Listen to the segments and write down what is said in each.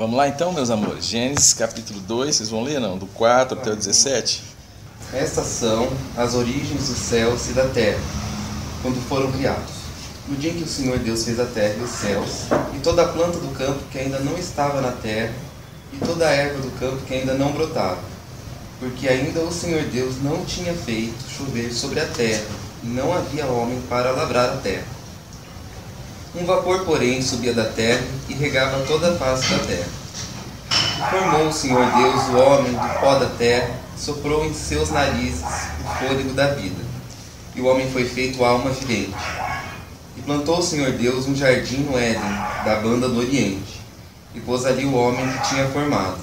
Vamos lá então, meus amores. Gênesis capítulo 2, vocês vão ler não? Do 4 até o 17? Estas são as origens dos céus e da terra, quando foram criados. No dia em que o Senhor Deus fez a terra e os céus, e toda a planta do campo que ainda não estava na terra, e toda a erva do campo que ainda não brotava, porque ainda o Senhor Deus não tinha feito chover sobre a terra, e não havia homem para lavrar a terra. Um vapor, porém, subia da terra e regava toda a face da terra. E formou o Senhor Deus o homem do pó da terra, soprou em seus narizes o fôlego da vida, e o homem foi feito alma vivente. E plantou o Senhor Deus um jardim no Éden, da banda do Oriente, e pôs ali o homem que tinha formado.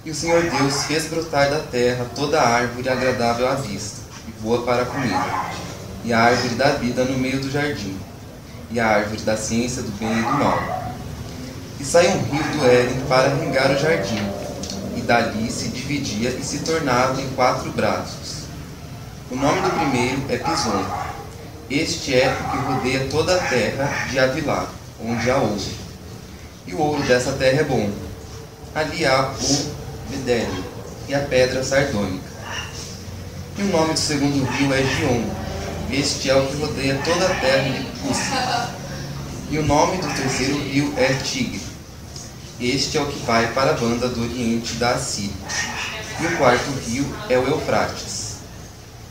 E o Senhor Deus fez brotar da terra toda a árvore agradável à vista, e boa para a comida, e a árvore da vida no meio do jardim, e a árvore da ciência do bem e do mal. E saiu um rio do Éden para regar o jardim, e dali se dividia e se tornava em 4 braços. O nome do primeiro é Pison. Este é o que rodeia toda a terra de Havilá, onde há ouro. E o ouro dessa terra é bom. Ali há o bedélio e a pedra sardônica. E o nome do segundo rio é Gion. Este é o que rodeia toda a terra de Cussi. E o nome do terceiro rio é Tigre. Este é o que vai para a banda do oriente da Assíria. E o quarto rio é o Eufrates.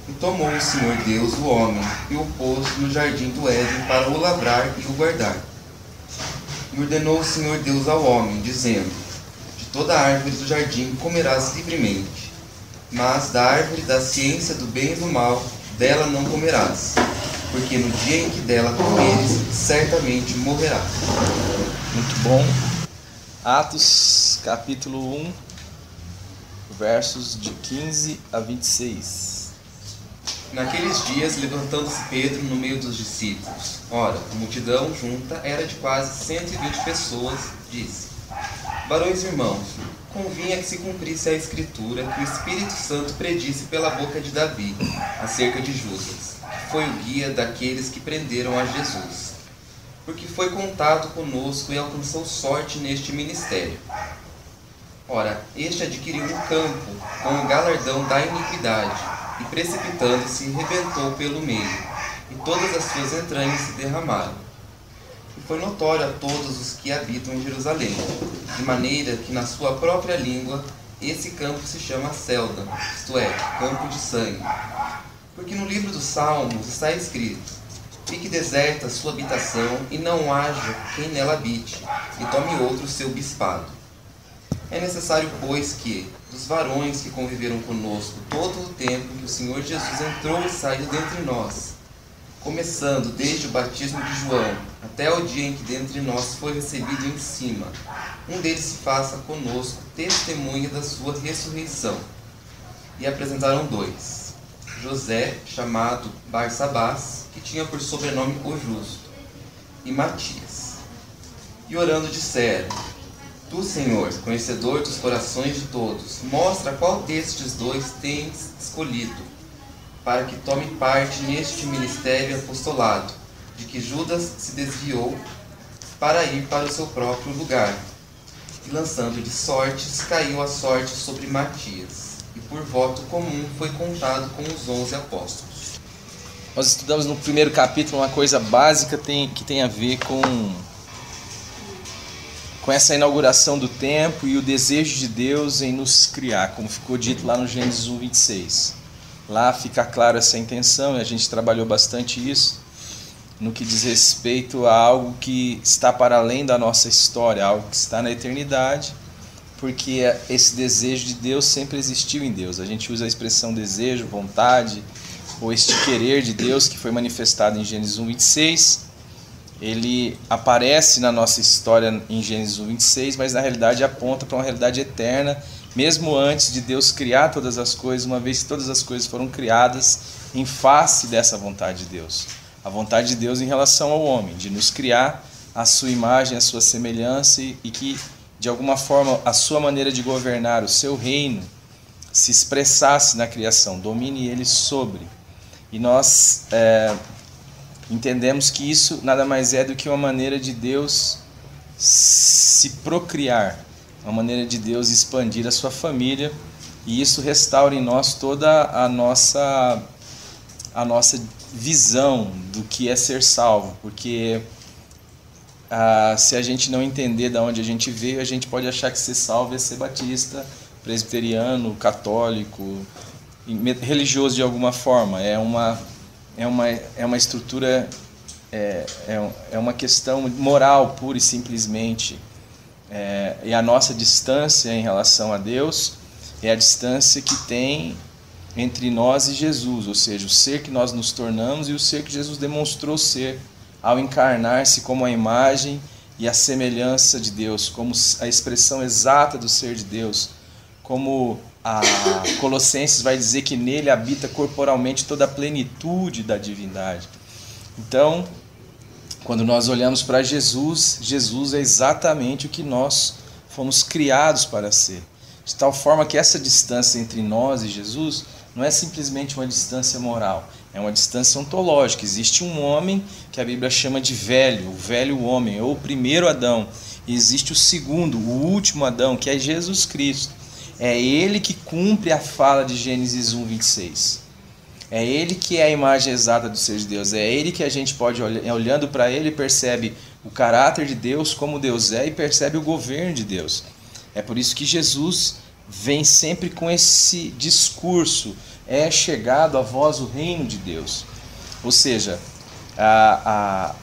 E tomou o Senhor Deus o homem, e o pôs no jardim do Éden para o lavrar e o guardar. E ordenou o Senhor Deus ao homem, dizendo: de toda árvore do jardim comerás livremente, mas da árvore da ciência do bem e do mal, dela não comerás, porque no dia em que dela comeres, certamente morrerás. Muito bom. Atos capítulo 1, versos de 15 a 26. Naqueles dias, levantando-se Pedro no meio dos discípulos. Ora, a multidão junta era de quase 120 pessoas, disse: varões irmãos, convinha que se cumprisse a escritura que o Espírito Santo predisse pela boca de Davi, acerca de Judas, que foi o guia daqueles que prenderam a Jesus, porque foi contado conosco e alcançou sorte neste ministério. Ora, este adquiriu um campo com o galardão da iniquidade, e precipitando-se, rebentou pelo meio, e todas as suas entranhas se derramaram. E foi notório a todos os que habitam em Jerusalém, de maneira que na sua própria língua esse campo se chama Selda, isto é, campo de sangue. Porque no livro dos Salmos está escrito: fique deserta a sua habitação, e não haja quem nela habite, e tome outro seu bispado. É necessário, pois, que, dos varões que conviveram conosco todo o tempo que o Senhor Jesus entrou e saiu dentre nós, começando desde o batismo de João, até o dia em que dentre nós foi recebido em cima, um deles se faça conosco testemunha da sua ressurreição. E apresentaram 2, José, chamado Barsabás, que tinha por sobrenome o Justo, e Matias. E orando disseram: tu, Senhor, conhecedor dos corações de todos, mostra qual destes 2 tens escolhido, para que tome parte neste ministério e apostolado, de que Judas se desviou para ir para o seu próprio lugar. E lançando de sortes, caiu a sorte sobre Matias, e por voto comum foi contado com os 11 apóstolos. Nós estudamos no primeiro capítulo uma coisa básica que tem a ver com essa inauguração do tempo e o desejo de Deus em nos criar, como ficou dito lá no Gênesis 1, 26. Lá fica claro essa intenção, e a gente trabalhou bastante isso, no que diz respeito a algo que está para além da nossa história, algo que está na eternidade, porque esse desejo de Deus sempre existiu em Deus. A gente usa a expressão desejo, vontade, ou este querer de Deus que foi manifestado em Gênesis 1, 26, ele aparece na nossa história em Gênesis 1, 26, mas na realidade aponta para uma realidade eterna, mesmo antes de Deus criar todas as coisas, uma vez que todas as coisas foram criadas em face dessa vontade de Deus. A vontade de Deus em relação ao homem, de nos criar à sua imagem, à sua semelhança, e que, de alguma forma, a sua maneira de governar o seu reino se expressasse na criação, domine ele sobre. E nós entendemos que isso nada mais é do que uma maneira de Deus se procriar, uma maneira de Deus expandir a sua família, e isso restaura em nós toda a nossa visão do que é ser salvo, porque se a gente não entender de onde a gente veio, a gente pode achar que ser salvo é ser batista, presbiteriano, católico, religioso de alguma forma. É uma estrutura, é uma questão moral pura e simplesmente. E a nossa distância em relação a Deus é a distância que tem entre nós e Jesus, ou seja, o ser que nós nos tornamos e o ser que Jesus demonstrou ser ao encarnar-se como a imagem e a semelhança de Deus, como a expressão exata do ser de Deus, como a Colossenses vai dizer que nele habita corporalmente toda a plenitude da divindade. Então, quando nós olhamos para Jesus, Jesus é exatamente o que nós fomos criados para ser. De tal forma que essa distância entre nós e Jesus não é simplesmente uma distância moral, é uma distância ontológica. Existe um homem que a Bíblia chama de velho, o velho homem, ou o primeiro Adão. E existe o segundo, o último Adão, que é Jesus Cristo. É ele que cumpre a fala de Gênesis 1:26. É ele que é a imagem exata do ser de Deus. É ele que a gente pode, olhando para ele, percebe o caráter de Deus, como Deus é, e percebe o governo de Deus. É por isso que Jesus vem sempre com esse discurso: é chegado a vós o reino de Deus. Ou seja,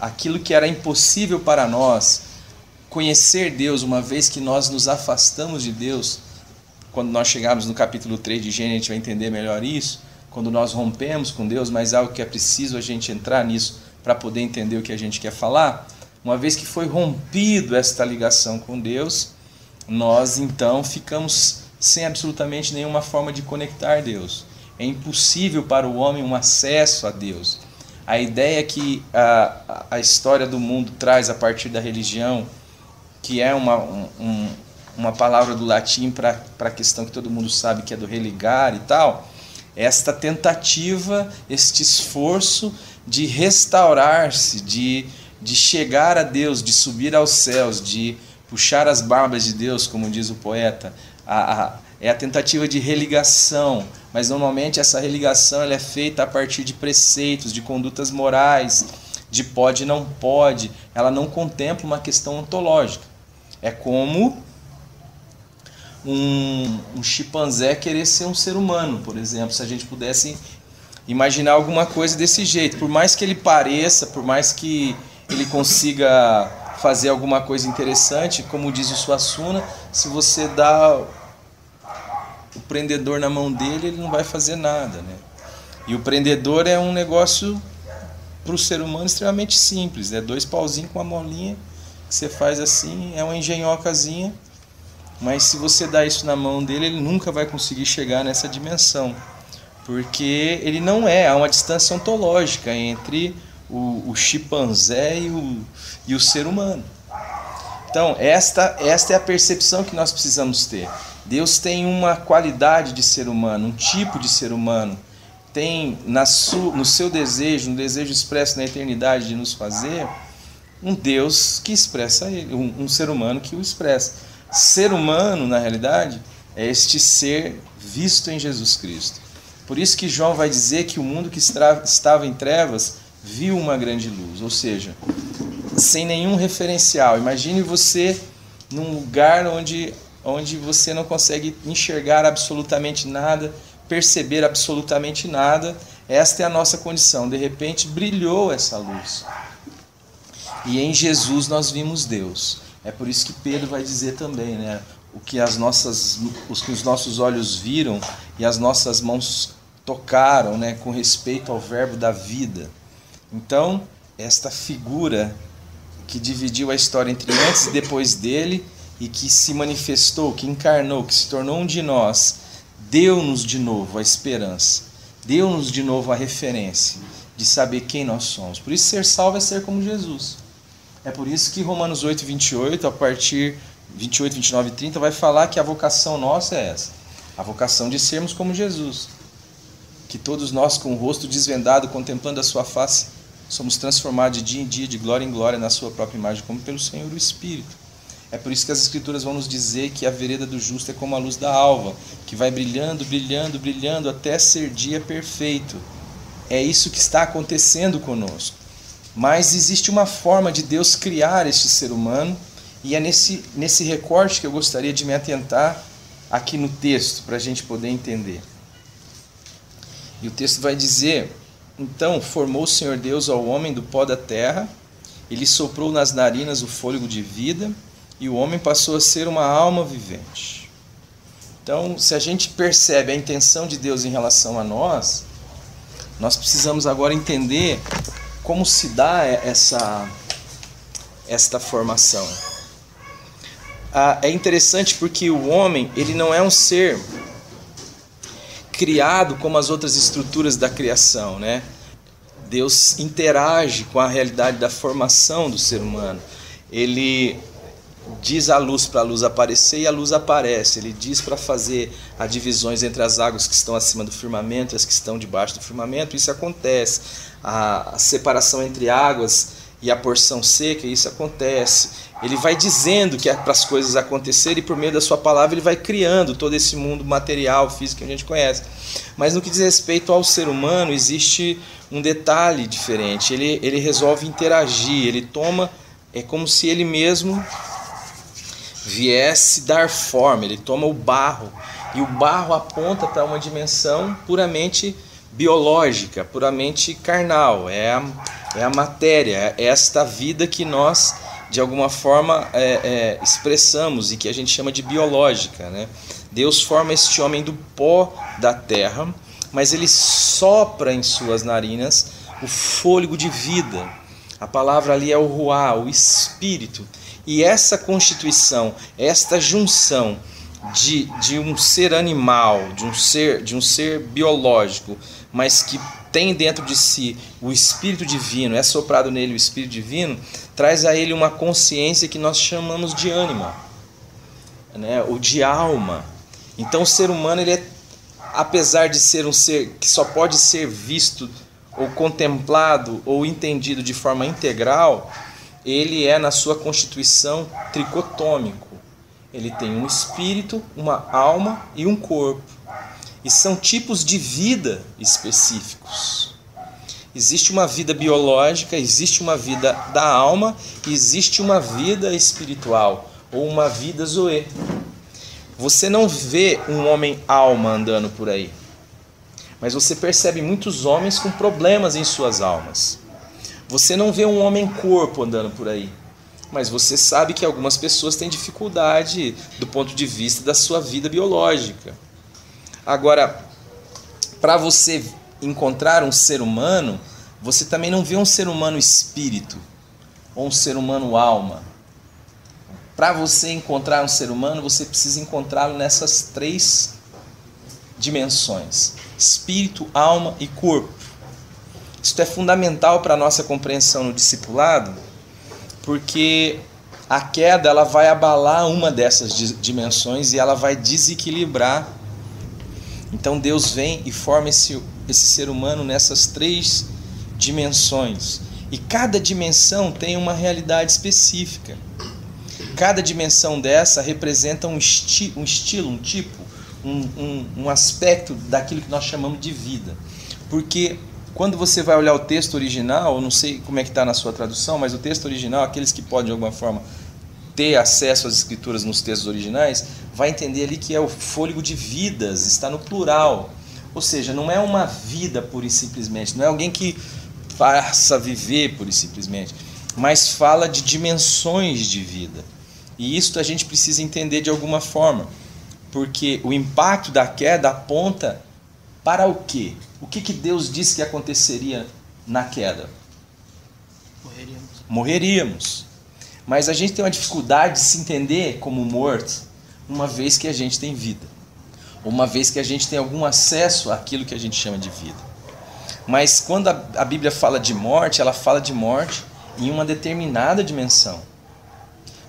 aquilo que era impossível para nós, conhecer Deus, uma vez que nós nos afastamos de Deus, quando nós chegarmos no capítulo 3 de Gênesis, a gente vai entender melhor isso, quando nós rompemos com Deus, mas algo que é preciso a gente entrar nisso para poder entender o que a gente quer falar. Uma vez que foi rompido esta ligação com Deus, nós então ficamos sem absolutamente nenhuma forma de conectar Deus. É impossível para o homem um acesso a Deus. A ideia que a história do mundo traz a partir da religião, que é uma palavra do latim para a questão que todo mundo sabe que é do religar e tal, esta tentativa, este esforço de restaurar-se, de chegar a Deus, de subir aos céus, de puxar as barbas de Deus, como diz o poeta, é a tentativa de religação, mas normalmente essa religação ela é feita a partir de preceitos, de condutas morais, de pode e não pode, ela não contempla uma questão ontológica. É como um chimpanzé querer ser um ser humano, por exemplo, se a gente pudesse imaginar alguma coisa desse jeito. Por mais que ele pareça, por mais que ele consiga fazer alguma coisa interessante, como diz o Suassuna, se você dá o prendedor na mão dele, ele não vai fazer nada, né? E o prendedor é um negócio para o ser humano extremamente simples, é 2 pauzinhos com uma molinha que você faz assim, é uma engenhocazinha, mas se você dá isso na mão dele, ele nunca vai conseguir chegar nessa dimensão, porque ele não há uma distância ontológica entre o chimpanzé e o ser humano. Então, esta é a percepção que nós precisamos ter. Deus tem uma qualidade de ser humano, um tipo de ser humano. Tem no seu desejo, no desejo expresso na eternidade de nos fazer, um Deus que expressa ele, um ser humano que o expressa. Ser humano, na realidade, é este ser visto em Jesus Cristo. Por isso que João vai dizer que o mundo que estava em trevas viu uma grande luz, ou seja, sem nenhum referencial. Imagine você num lugar onde você não consegue enxergar absolutamente nada, perceber absolutamente nada. Esta é a nossa condição. De repente brilhou essa luz. E em Jesus nós vimos Deus. É por isso que Pedro vai dizer também, né? O que os nossos olhos viram e as nossas mãos tocaram, né? Com respeito ao verbo da vida. Então, esta figura que dividiu a história entre antes e depois dele, e que se manifestou, que encarnou, que se tornou um de nós, deu-nos de novo a esperança, deu-nos de novo a referência de saber quem nós somos. Por isso, ser salvo é ser como Jesus. É por isso que Romanos 8, 28, a partir 28, 29 e 30, vai falar que a vocação nossa é essa, a vocação de sermos como Jesus. Que todos nós, com o rosto desvendado, contemplando a sua face, somos transformados de dia em dia, de glória em glória, na sua própria imagem, como pelo Senhor o Espírito. É por isso que as Escrituras vão nos dizer que a vereda do justo é como a luz da alva, que vai brilhando, brilhando, brilhando até ser dia perfeito. É isso que está acontecendo conosco. Mas existe uma forma de Deus criar este ser humano, e é nesse recorte que eu gostaria de me atentar aqui no texto, para a gente poder entender. E o texto vai dizer: então formou o Senhor Deus ao homem do pó da terra, ele soprou nas narinas o fôlego de vida, e o homem passou a ser uma alma vivente. Então, se a gente percebe a intenção de Deus em relação a nós precisamos agora entender como se dá esta formação. É interessante porque o homem, ele não é um ser criado como as outras estruturas da criação, né? Deus interage com a realidade da formação do ser humano. Ele diz à luz para a luz aparecer e a luz aparece. Ele diz para fazer as divisões entre as águas que estão acima do firmamento e as que estão debaixo do firmamento. Isso acontece. A separação entre águas e a porção seca, isso acontece. Ele vai dizendo que é para as coisas acontecerem e por meio da sua palavra ele vai criando todo esse mundo material, físico que a gente conhece. Mas no que diz respeito ao ser humano, existe um detalhe diferente. Ele resolve interagir, ele toma, é como se ele mesmo viesse dar forma, ele toma o barro, e o barro aponta para uma dimensão puramente biológica, puramente carnal, é a matéria, é esta vida que nós, de alguma forma, expressamos e que a gente chama de biológica, né? Deus forma este homem do pó da terra, mas ele sopra em suas narinas o fôlego de vida. A palavra ali é o ruá, o espírito. E essa constituição, esta junção de um ser animal, de um ser biológico, mas que tem dentro de si o Espírito Divino, é soprado nele o Espírito Divino, traz a ele uma consciência que nós chamamos de ânima, né? Ou de alma. Então o ser humano, ele é, apesar de ser um ser que só pode ser visto ou contemplado ou entendido de forma integral, ele é na sua constituição tricotômico. Ele tem um espírito, uma alma e um corpo. E são tipos de vida específicos. Existe uma vida biológica, existe uma vida da alma, existe uma vida espiritual, ou uma vida zoe. Você não vê um homem alma andando por aí, mas você percebe muitos homens com problemas em suas almas. Você não vê um homem corpo andando por aí, mas você sabe que algumas pessoas têm dificuldade do ponto de vista da sua vida biológica. Agora, para você encontrar um ser humano, você também não vê um ser humano espírito ou um ser humano alma. Para você encontrar um ser humano, você precisa encontrá-lo nessas três dimensões: espírito, alma e corpo. Isso é fundamental para a nossa compreensão no discipulado, porque a queda ela vai abalar uma dessas dimensões e ela vai desequilibrar. Então Deus vem e forma esse ser humano nessas três dimensões. E cada dimensão tem uma realidade específica. Cada dimensão dessa representa um estilo, um tipo, um aspecto daquilo que nós chamamos de vida. Porque quando você vai olhar o texto original, eu não sei como é que está na sua tradução, mas o texto original, aqueles que podem de alguma forma ter acesso às escrituras nos textos originais, vai entender ali que é o fôlego de vidas, está no plural. Ou seja, não é uma vida pura e simplesmente, não é alguém que faça viver pura e simplesmente, mas fala de dimensões de vida. E isso a gente precisa entender de alguma forma, porque o impacto da queda aponta para o quê? O que Deus disse que aconteceria na queda? Morreríamos. Mas a gente tem uma dificuldade de se entender como morto, uma vez que a gente tem vida, uma vez que a gente tem algum acesso àquilo que a gente chama de vida. Mas quando a Bíblia fala de morte, ela fala de morte em uma determinada dimensão.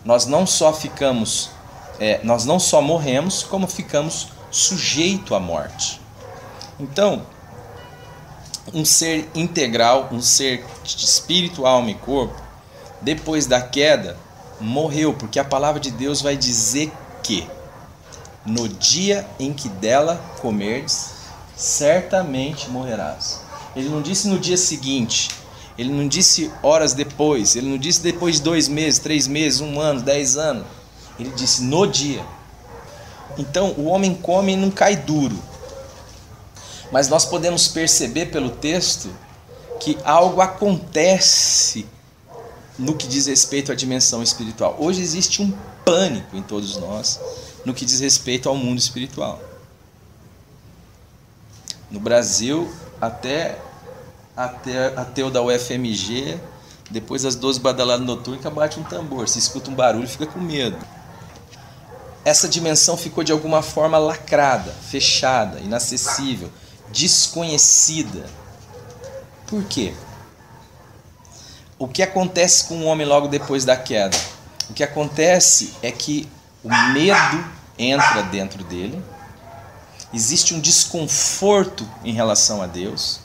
Nós não só morremos, como ficamos sujeitos à morte. Então, um ser integral, um ser de espírito, alma e corpo, depois da queda, morreu, porque a palavra de Deus vai dizer que no dia em que dela comerdes, certamente morrerás. Ele não disse no dia seguinte, ele não disse horas depois, ele não disse depois de 2 meses, 3 meses, 1 ano, 10 anos. Ele disse no dia. Então o homem come e não cai duro. Mas nós podemos perceber pelo texto que algo acontece no que diz respeito à dimensão espiritual. Hoje existe um pânico em todos nós no que diz respeito ao mundo espiritual. No Brasil, até ateu da UFMG, depois das 12 badaladas noturnas, bate um tambor. Se escuta um barulho, fica com medo. Essa dimensão ficou de alguma forma lacrada, fechada, inacessível, desconhecida. Por quê? O que acontece com o homem logo depois da queda? O que acontece é que o medo entra dentro dele, existe um desconforto em relação a Deus.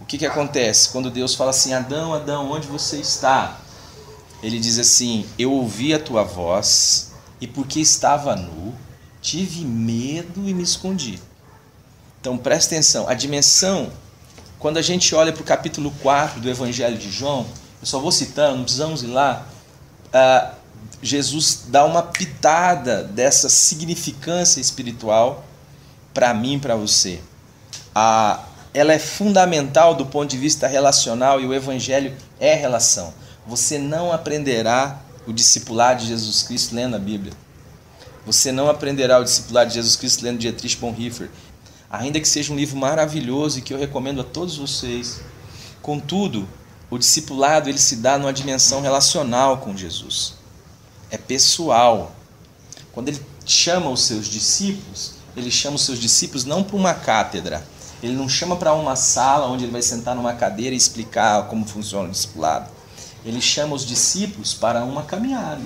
O que acontece? Quando Deus fala assim, Adão, Adão, onde você está? Ele diz assim, eu ouvi a tua voz e porque estava nu, tive medo e me escondi. Então presta atenção, a dimensão, quando a gente olha para o capítulo 4 do Evangelho de João, eu só vou citando, não precisamos ir lá, Jesus dá uma pitada dessa significância espiritual para mim e para você. Ela é fundamental do ponto de vista relacional e o Evangelho é relação. Você não aprenderá o discipulado de Jesus Cristo lendo a Bíblia. Você não aprenderá o discipulado de Jesus Cristo lendo Dietrich Bonhoeffer. Ainda que seja um livro maravilhoso e que eu recomendo a todos vocês. Contudo, o discipulado ele se dá numa dimensão relacional com Jesus. É pessoal. Quando ele chama os seus discípulos, ele chama os seus discípulos não para uma cátedra. Ele não chama para uma sala onde ele vai sentar numa cadeira e explicar como funciona o discipulado. Ele chama os discípulos para uma caminhada.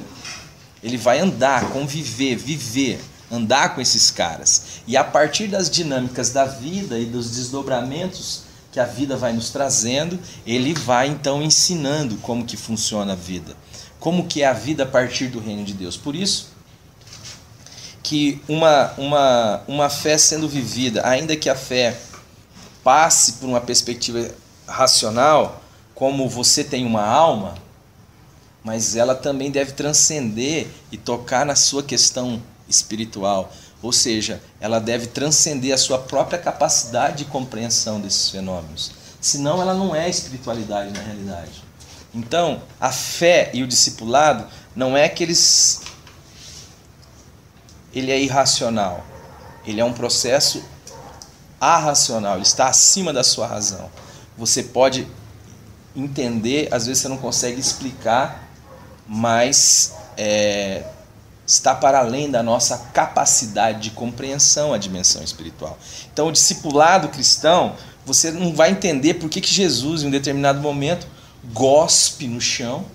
Ele vai andar, conviver, viver, andar com esses caras. E a partir das dinâmicas da vida e dos desdobramentos que a vida vai nos trazendo, ele vai então ensinando como que funciona a vida. Como que é a vida a partir do reino de Deus. Por isso que uma fé sendo vivida, ainda que a fé passe por uma perspectiva racional, como você tem uma alma, mas ela também deve transcender e tocar na sua questão espiritual. Ou seja, ela deve transcender a sua própria capacidade de compreensão desses fenômenos. Senão ela não é espiritualidade na realidade. Então, a fé e o discipulado não é que ele é irracional. Ele é um processo arracional, ele está acima da sua razão. Você pode entender, às vezes você não consegue explicar, mas está para além da nossa capacidade de compreensão a dimensão espiritual. Então o discipulado cristão, você não vai entender por que Jesus em um determinado momento gospe no chão,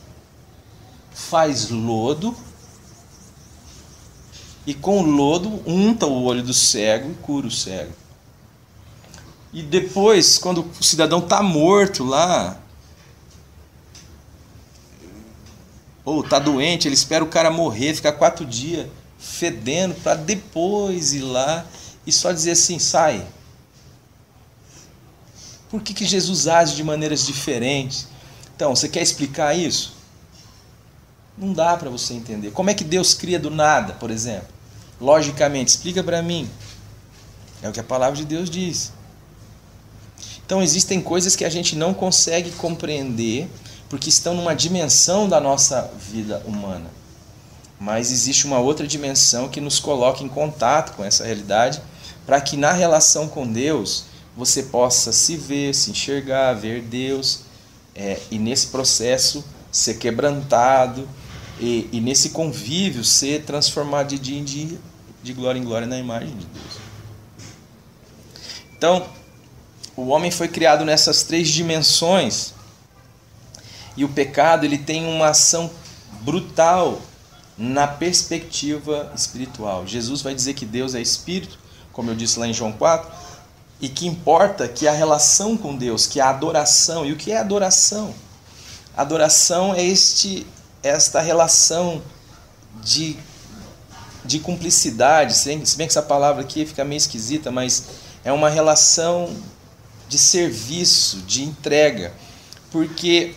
faz lodo e com o lodo unta o olho do cego e cura o cego. E depois, quando o cidadão está morto lá, ou está doente, ele espera o cara morrer, ficar 4 dias fedendo, para depois ir lá e só dizer assim, sai. Por que Jesus age de maneiras diferentes? Então, você quer explicar isso? Não dá para você entender. Como é que Deus cria do nada, por exemplo? Logicamente, explica para mim. É o que a palavra de Deus diz. Então existem coisas que a gente não consegue compreender porque estão numa dimensão da nossa vida humana. Mas existe uma outra dimensão que nos coloca em contato com essa realidade para que na relação com Deus você possa se ver, se enxergar, ver Deus e nesse processo ser quebrantado e nesse convívio ser transformado de dia em dia, de glória em glória na imagem de Deus. Então, o homem foi criado nessas 3 dimensões e o pecado ele tem uma ação brutal na perspectiva espiritual. Jesus vai dizer que Deus é espírito, como eu disse lá em João 4, e que importa que a relação com Deus, que a adoração. E o que é adoração? Adoração é este esta relação de cumplicidade, se bem que essa palavra aqui fica meio esquisita, mas é uma relação de serviço, de entrega, porque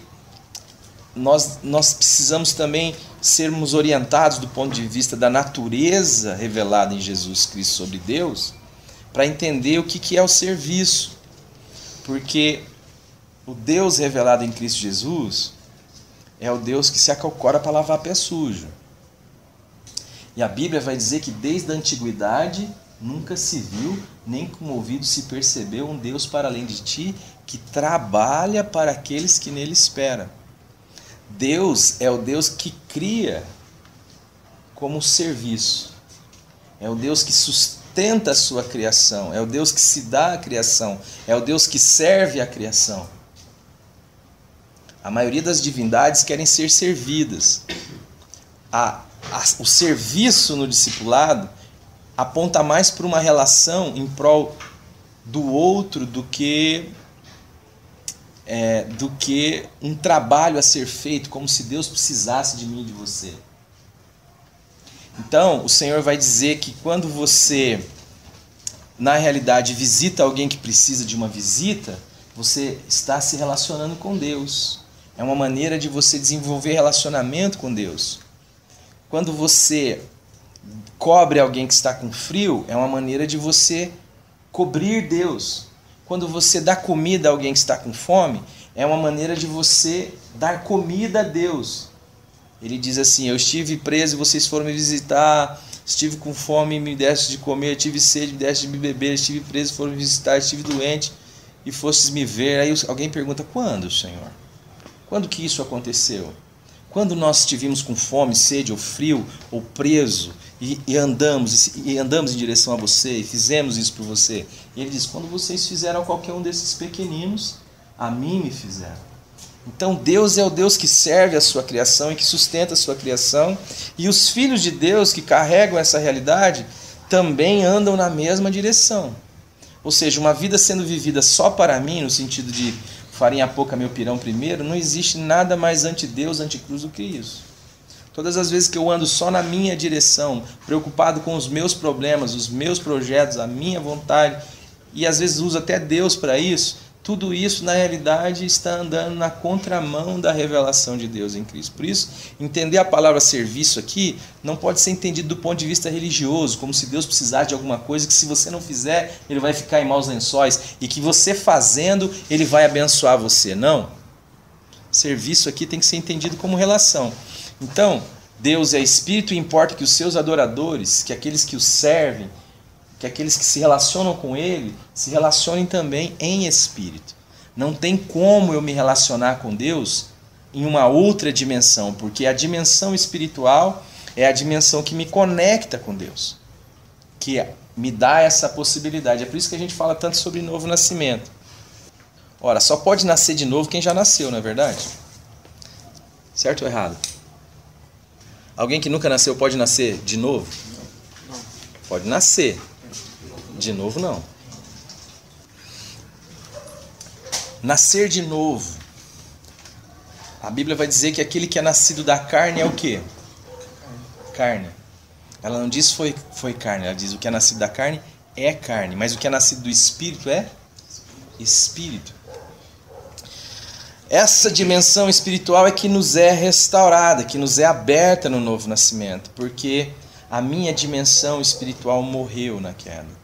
nós precisamos também sermos orientados do ponto de vista da natureza revelada em Jesus Cristo sobre Deus, para entender o que é o serviço, porque o Deus revelado em Cristo Jesus é o Deus que se acalcora para lavar pé sujo. E a Bíblia vai dizer que desde a antiguidade nunca se viu, nem com ouvido se percebeu um Deus para além de ti, que trabalha para aqueles que nele esperam. Deus é o Deus que cria como serviço. É o Deus que sustenta a sua criação. É o Deus que se dá à criação. É o Deus que serve à criação. A maioria das divindades querem ser servidas. O serviço no discipulado aponta mais para uma relação em prol do outro do que um trabalho a ser feito, como se Deus precisasse de mim e de você. Então, o Senhor vai dizer que quando você, na realidade, visita alguém que precisa de uma visita, você está se relacionando com Deus. É uma maneira de você desenvolver relacionamento com Deus. Quando você cobre alguém que está com frio, é uma maneira de você cobrir Deus. Quando você dá comida a alguém que está com fome, é uma maneira de você dar comida a Deus. Ele diz assim: eu estive preso e vocês foram me visitar, estive com fome e me deste de comer, tive sede e me deste de me beber, estive preso e foram me visitar, estive doente e fostes me ver. Aí alguém pergunta: quando, Senhor? Quando que isso aconteceu? Quando nós estivemos com fome, sede ou frio ou preso e andamos em direção a você e fizemos isso por você? E ele diz: quando vocês fizeram a qualquer um desses pequeninos, a mim me fizeram. Então Deus é o Deus que serve a sua criação e que sustenta a sua criação, e os filhos de Deus que carregam essa realidade também andam na mesma direção. Ou seja, uma vida sendo vivida só para mim, no sentido de farinha pouca, meu pirão primeiro, não existe nada mais anti-Deus, anti-cruz do que isso. Todas as vezes que eu ando só na minha direção, preocupado com os meus problemas, os meus projetos, a minha vontade, e às vezes uso até Deus para isso, tudo isso na realidade está andando na contramão da revelação de Deus em Cristo. Por isso, entender a palavra serviço aqui não pode ser entendido do ponto de vista religioso, como se Deus precisasse de alguma coisa que se você não fizer, Ele vai ficar em maus lençóis, e que você fazendo, Ele vai abençoar você. Não. Serviço aqui tem que ser entendido como relação. Então, Deus é Espírito e importa que os seus adoradores, que aqueles que o servem, que aqueles que se relacionam com Ele, se relacionem também em Espírito. Não tem como eu me relacionar com Deus em uma outra dimensão, porque a dimensão espiritual é a dimensão que me conecta com Deus, que me dá essa possibilidade. É por isso que a gente fala tanto sobre novo nascimento. Ora, só pode nascer de novo quem já nasceu, não é verdade? Certo ou errado? Alguém que nunca nasceu pode nascer de novo? Pode nascer. De novo, não. Nascer de novo. A Bíblia vai dizer que aquele que é nascido da carne é o quê? Carne. Ela não diz foi carne, ela diz o que é nascido da carne é carne. Mas o que é nascido do Espírito é Espírito. Essa dimensão espiritual é que nos é restaurada, que nos é aberta no novo nascimento, porque a minha dimensão espiritual morreu na queda.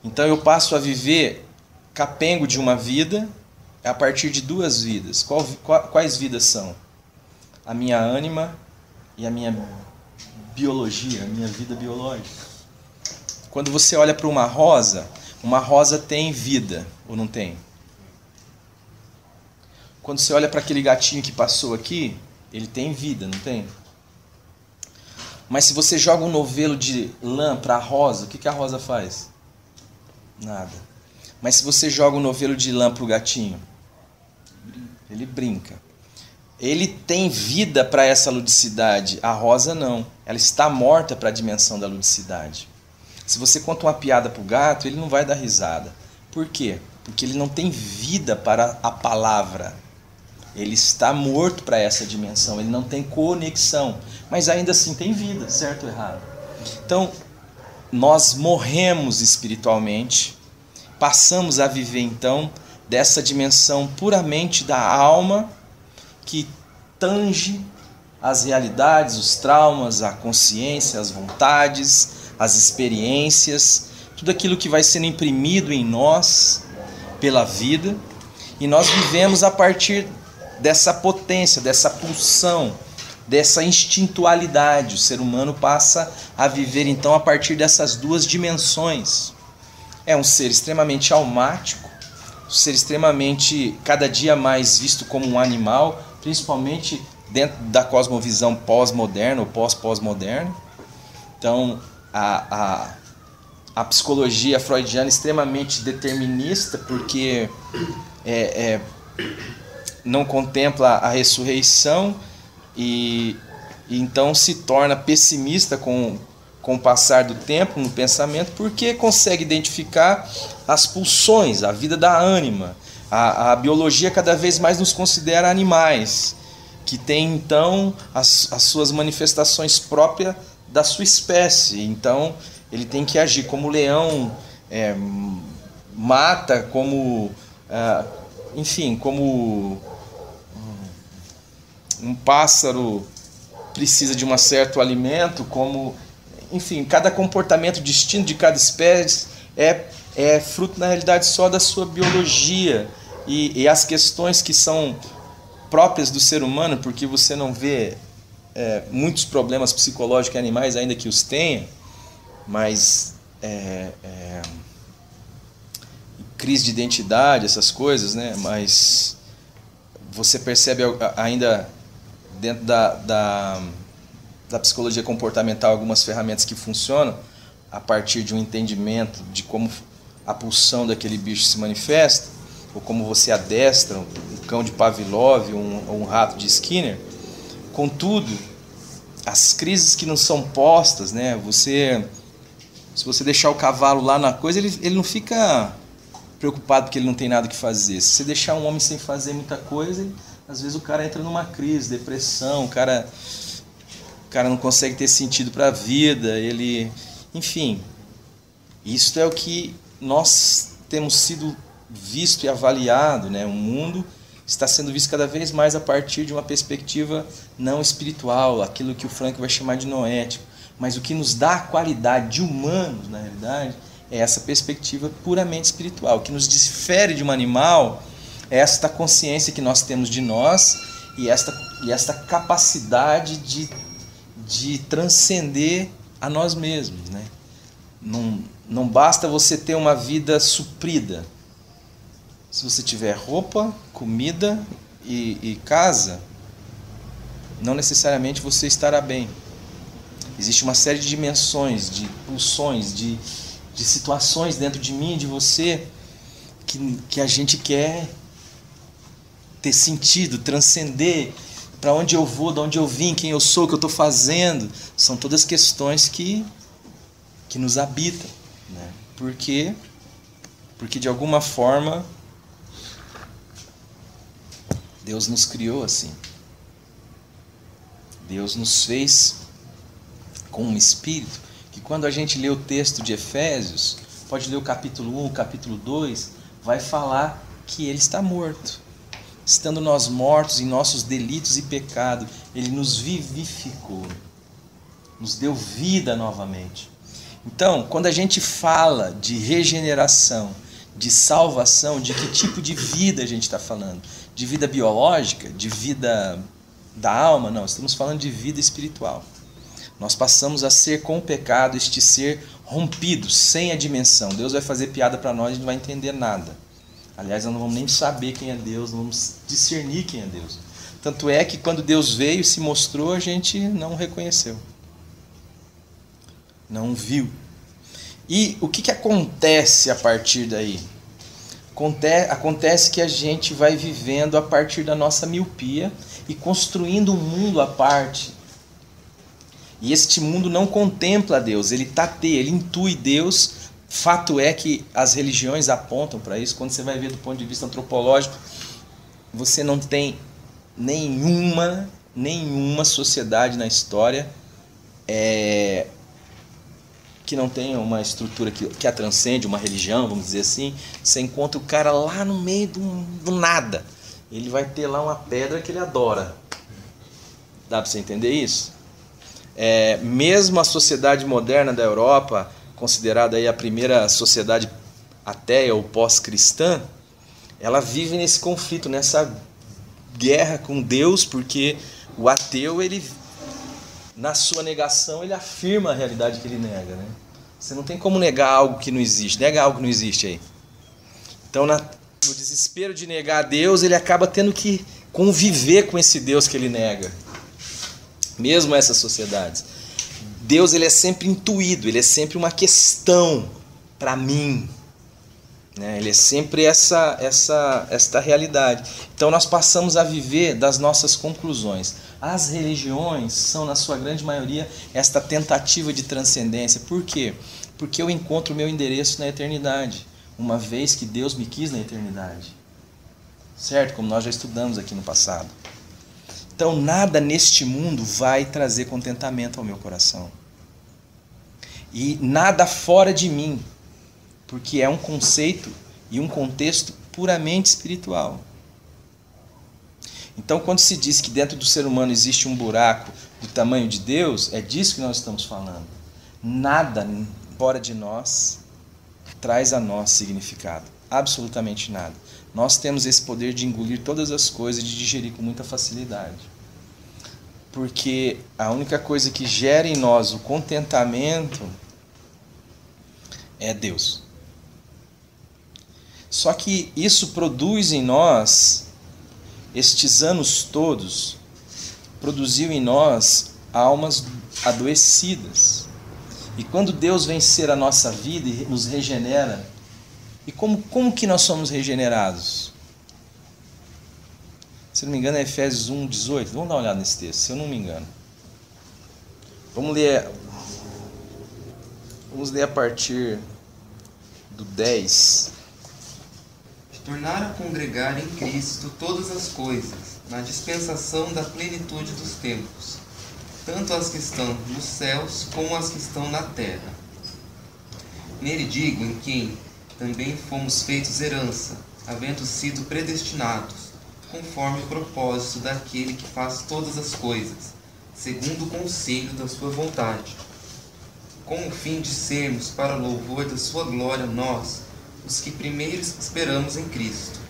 Então eu passo a viver capengo de uma vida a partir de duas vidas. Quais vidas são? A minha ânima e a minha biologia, a minha vida biológica. Quando você olha para uma rosa tem vida ou não tem? Quando você olha para aquele gatinho que passou aqui, ele tem vida, não tem? Mas se você joga um novelo de lã para a rosa, o que a rosa faz? Nada. Mas se você joga um novelo de lã para o gatinho, ele brinca. Ele tem vida para essa ludicidade. A rosa não. Ela está morta para a dimensão da ludicidade. Se você conta uma piada para o gato, ele não vai dar risada. Por quê? Porque ele não tem vida para a palavra. Ele está morto para essa dimensão, ele não tem conexão, mas ainda assim tem vida, certo ou errado? Então, nós morremos espiritualmente, passamos a viver então dessa dimensão puramente da alma, que tange as realidades, os traumas, a consciência, as vontades, as experiências, tudo aquilo que vai sendo imprimido em nós pela vida, e nós vivemos a partir dessa potência, dessa pulsão, dessa instintualidade. O ser humano passa a viver então a partir dessas duas dimensões. É um ser extremamente almático, um ser extremamente, cada dia mais visto como um animal, principalmente dentro da cosmovisão pós-moderna ou pós-pós-moderna. Então, a psicologia freudiana é extremamente determinista, porque não contempla a ressurreição e então se torna pessimista com o passar do tempo no pensamento, porque consegue identificar as pulsões, a vida da ânima. A biologia cada vez mais nos considera animais, que tem então as suas manifestações próprias da sua espécie. Então ele tem que agir como o leão mata, como enfim, como um pássaro precisa de um certo alimento, como, enfim, cada comportamento distinto de cada espécie é fruto, na realidade, só da sua biologia, e as questões que são próprias do ser humano, porque você não vê muitos problemas psicológicos em animais, ainda que os tenha, mas crise de identidade, essas coisas, né? Mas você percebe ainda dentro da psicologia comportamental algumas ferramentas que funcionam a partir de um entendimento de como a pulsão daquele bicho se manifesta, ou como você adestra um cão de Pavlov ou um rato de Skinner. Contudo, as crises que não são postas, né? Se você deixar o cavalo lá na coisa, ele não fica preocupado porque ele não tem nada que fazer. Se você deixar um homem sem fazer muita coisa, às vezes o cara entra numa crise, depressão, o cara não consegue ter sentido para a vida, enfim, isso é o que nós temos sido visto e avaliado, né? O mundo está sendo visto cada vez mais a partir de uma perspectiva não espiritual, aquilo que o Frank vai chamar de noético, mas o que nos dá a qualidade de humanos, na realidade, é essa perspectiva puramente espiritual. O que nos difere de um animal é esta consciência que nós temos de nós e esta capacidade de transcender a nós mesmos, né? Não basta você ter uma vida suprida. Se você tiver roupa, comida e casa, não necessariamente você estará bem. Existe uma série de dimensões, de pulsões, de situações dentro de mim, de você, que a gente quer ter sentido, transcender. Para onde eu vou, de onde eu vim, quem eu sou, o que eu estou fazendo, são todas questões que nos habitam, né? Por quê? Porque de alguma forma Deus nos criou assim. Deus nos fez com um espírito que, quando a gente lê o texto de Efésios, pode ler o capítulo 1, o capítulo 2, vai falar que ele está morto. Estando nós mortos em nossos delitos e pecado, ele nos vivificou, nos deu vida novamente. Então, quando a gente fala de regeneração, de salvação, de que tipo de vida a gente está falando? De vida biológica? De vida da alma? Não, estamos falando de vida espiritual. Nós passamos a ser, com o pecado, este ser rompido, sem a dimensão. Deus vai fazer piada para nós e não vai entender nada. Aliás, nós não vamos nem saber quem é Deus, não vamos discernir quem é Deus. Tanto é que quando Deus veio e se mostrou, a gente não reconheceu. Não viu. E o que acontece a partir daí? Acontece que a gente vai vivendo a partir da nossa miopia e construindo um mundo à parte. E este mundo não contempla Deus, ele tateia, ele intui Deus. Fato é que as religiões apontam para isso. Quando você vai ver do ponto de vista antropológico, você não tem nenhuma sociedade na história que não tenha uma estrutura que a transcende, uma religião, vamos dizer assim. Você encontra o cara lá no meio do nada. Ele vai ter lá uma pedra que ele adora. Dá para você entender isso? Mesmo a sociedade moderna da Europa, considerada aí a primeira sociedade ateia ou pós-cristã, ela vive nesse conflito, nessa guerra com Deus, porque o ateu, ele, na sua negação, ele afirma a realidade que ele nega, né? Você não tem como negar algo que não existe. Nega algo que não existe aí. Então, no desespero de negar a Deus, ele acaba tendo que conviver com esse Deus que ele nega. Mesmo essas sociedades. Deus, ele é sempre intuído, ele é sempre uma questão para mim. Né? Ele é sempre esta realidade. Então nós passamos a viver das nossas conclusões. As religiões são, na sua grande maioria, esta tentativa de transcendência. Por quê? Porque eu encontro o meu endereço na eternidade, uma vez que Deus me quis na eternidade. Certo? Como nós já estudamos aqui no passado. Então nada neste mundo vai trazer contentamento ao meu coração. E nada fora de mim, porque é um conceito e um contexto puramente espiritual. Então, quando se diz que dentro do ser humano existe um buraco do tamanho de Deus, é disso que nós estamos falando. Nada fora de nós traz a nós significado. Absolutamente nada. Nós temos esse poder de engolir todas as coisas e de digerir com muita facilidade. Porque a única coisa que gera em nós o contentamento é Deus. Só que isso produz em nós, estes anos todos, produziu em nós almas adoecidas. E quando Deus vem ser a nossa vida e nos regenera, e como que nós somos regenerados? Se não me engano é Efésios 1:18. Vamos dar uma olhada nesse texto, se eu não me engano. Vamos ler a partir do 10. Tornar a congregar em Cristo todas as coisas, na dispensação da plenitude dos tempos, tanto as que estão nos céus como as que estão na terra. Nele digo, em quem também fomos feitos herança, havendo sido predestinados, conforme o propósito daquele que faz todas as coisas, segundo o conselho da sua vontade, com o fim de sermos para louvor da sua glória nós, os que primeiro esperamos em Cristo,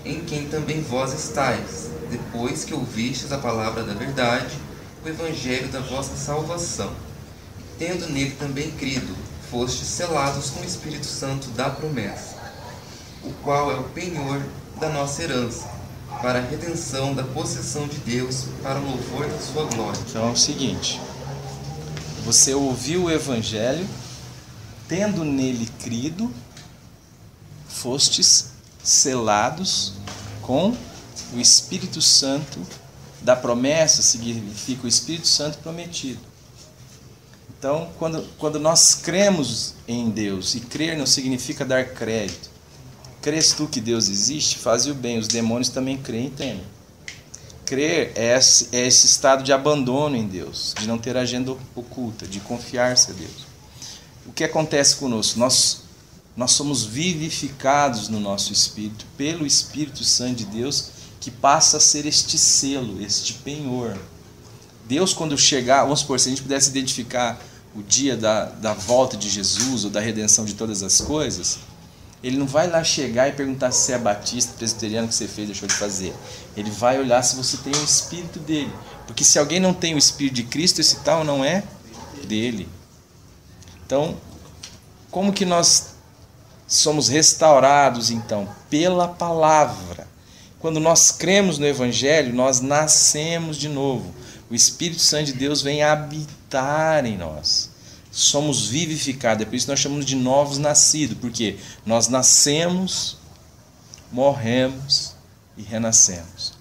em quem também vós estáis, depois que ouvistes a palavra da verdade, o evangelho da vossa salvação, e tendo nele também crido, fostes selados com o Espírito Santo da promessa, o qual é o penhor da nossa herança, para a redenção da possessão de Deus, para o louvor da sua glória. Então é o seguinte, você ouviu o evangelho, tendo nele crido, fostes selados com o Espírito Santo da promessa, significa o Espírito Santo prometido. Então, quando nós cremos em Deus, e crer não significa dar crédito. Crês tu que Deus existe? Faze o bem, os demônios também creem e temem. Crer é esse estado de abandono em Deus, de não ter agenda oculta, de confiar-se a Deus. O que acontece conosco? Nós somos vivificados no nosso espírito, pelo Espírito Santo de Deus, que passa a ser este selo, este penhor. Deus, quando chegar, vamos supor, se a gente pudesse identificar o dia da volta de Jesus, ou da redenção de todas as coisas, ele não vai lá chegar e perguntar se é batista, presbiteriano, que você fez, deixou de fazer. Ele vai olhar se você tem o Espírito dele. Porque se alguém não tem o Espírito de Cristo, esse tal não é dele. Então, como que nós somos restaurados, então? Pela palavra. Quando nós cremos no Evangelho, nós nascemos de novo. O Espírito Santo de Deus vem habitar em nós. Somos vivificados. É por isso que nós chamamos de novos nascidos. Porque nós nascemos, morremos e renascemos.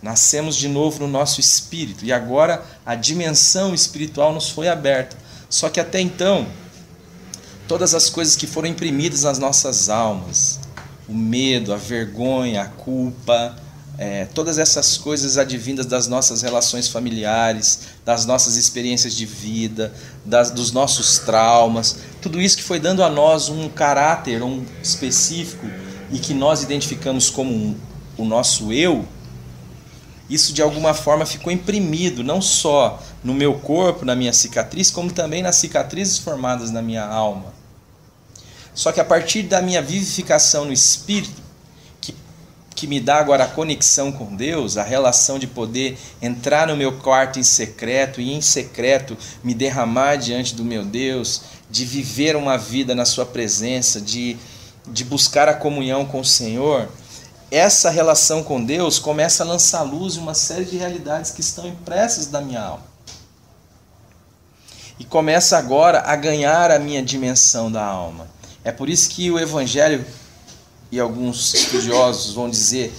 Nascemos de novo no nosso espírito. E agora a dimensão espiritual nos foi aberta. Só que até então, todas as coisas que foram imprimidas nas nossas almas, o medo, a vergonha, a culpa, todas essas coisas advindas das nossas relações familiares, das nossas experiências de vida, dos nossos traumas, tudo isso que foi dando a nós um caráter específico e que nós identificamos como o nosso eu, isso de alguma forma ficou imprimido não só no meu corpo, na minha cicatriz, como também nas cicatrizes formadas na minha alma. Só que a partir da minha vivificação no Espírito, que me dá agora a conexão com Deus, a relação de poder entrar no meu quarto em secreto e em secreto me derramar diante do meu Deus, de viver uma vida na sua presença, de buscar a comunhão com o Senhor, essa relação com Deus começa a lançar luz em uma série de realidades que estão impressas na minha alma. E começa agora a ganhar a minha dimensão da alma. É por isso que o Evangelho, e alguns estudiosos vão dizer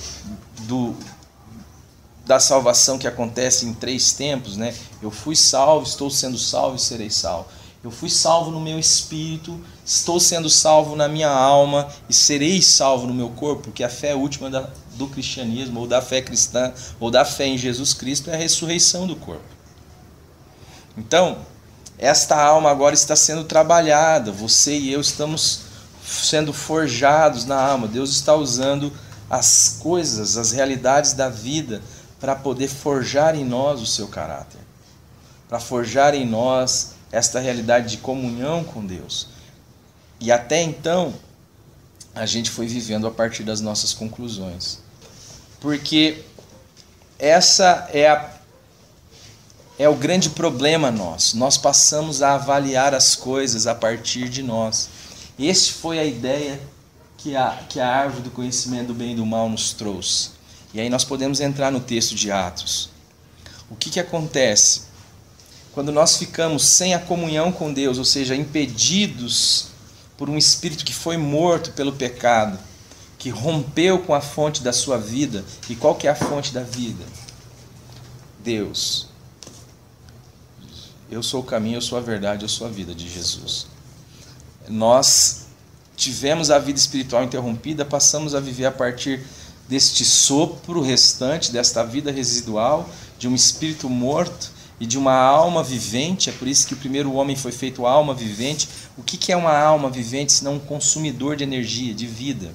da salvação que acontece em 3 tempos, né? Eu fui salvo, estou sendo salvo e serei salvo. Eu fui salvo no meu espírito, estou sendo salvo na minha alma e serei salvo no meu corpo, porque a fé última do cristianismo, ou da fé cristã, ou da fé em Jesus Cristo é a ressurreição do corpo. Então, esta alma agora está sendo trabalhada, você e eu estamos sendo forjados na alma. Deus está usando as coisas, as realidades da vida para poder forjar em nós o seu caráter, para forjar em nós esta realidade de comunhão com Deus. E até então, a gente foi vivendo a partir das nossas conclusões. Porque essa é o grande problema nosso. Nós passamos a avaliar as coisas a partir de nós. Esta foi a ideia que a árvore do conhecimento do bem e do mal nos trouxe. E aí nós podemos entrar no texto de Atos. O que acontece? Quando nós ficamos sem a comunhão com Deus, ou seja, impedidos por um espírito que foi morto pelo pecado, que rompeu com a fonte da sua vida. E qual que é a fonte da vida? Deus. Eu sou o caminho, eu sou a verdade, eu sou a vida de Jesus. Nós tivemos a vida espiritual interrompida, passamos a viver a partir deste sopro restante, desta vida residual, de um espírito morto e de uma alma vivente. É por isso que o primeiro homem foi feito alma vivente. O que é uma alma vivente senão um consumidor de energia, de vida?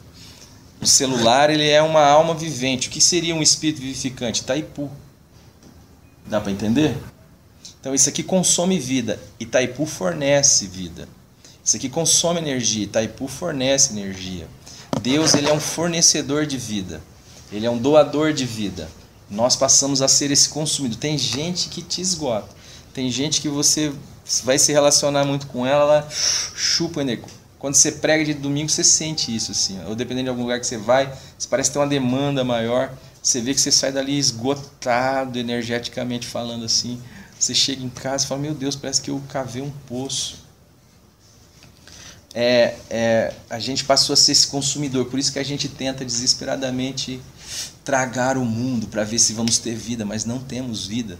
O celular, ele é uma alma vivente. O que seria um espírito vivificante? Itaipu. Dá para entender? Então isso aqui consome vida. Itaipu fornece vida. Isso aqui consome energia. Itaipu fornece energia. Deus, ele é um fornecedor de vida. Ele é um doador de vida. Nós passamos a ser esse consumidor. Tem gente que te esgota. Tem gente que você vai se relacionar muito com ela, ela chupa energia. Quando você prega de domingo, você sente isso, assim. Ou dependendo de algum lugar que você vai, você parece ter uma demanda maior. Você vê que você sai dali esgotado, energeticamente falando assim. Você chega em casa e fala, meu Deus, parece que eu cavei um poço. A gente passou a ser esse consumidor. Por isso que a gente tenta desesperadamente tragar o mundo para ver se vamos ter vida, mas não temos vida,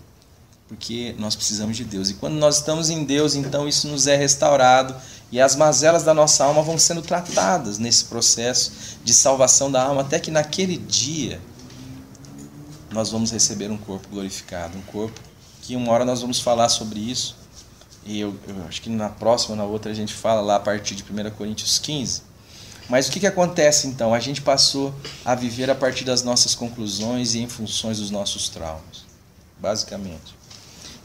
porque nós precisamos de Deus. E quando nós estamos em Deus, então isso nos é restaurado e as mazelas da nossa alma vão sendo tratadas nesse processo de salvação da alma, até que naquele dia nós vamos receber um corpo glorificado, um corpo que uma hora nós vamos falar sobre isso. E eu acho que na próxima, na outra, a gente fala lá a partir de 1 Coríntios 15. Mas o que acontece então? A gente passou a viver a partir das nossas conclusões e em funções dos nossos traumas, basicamente.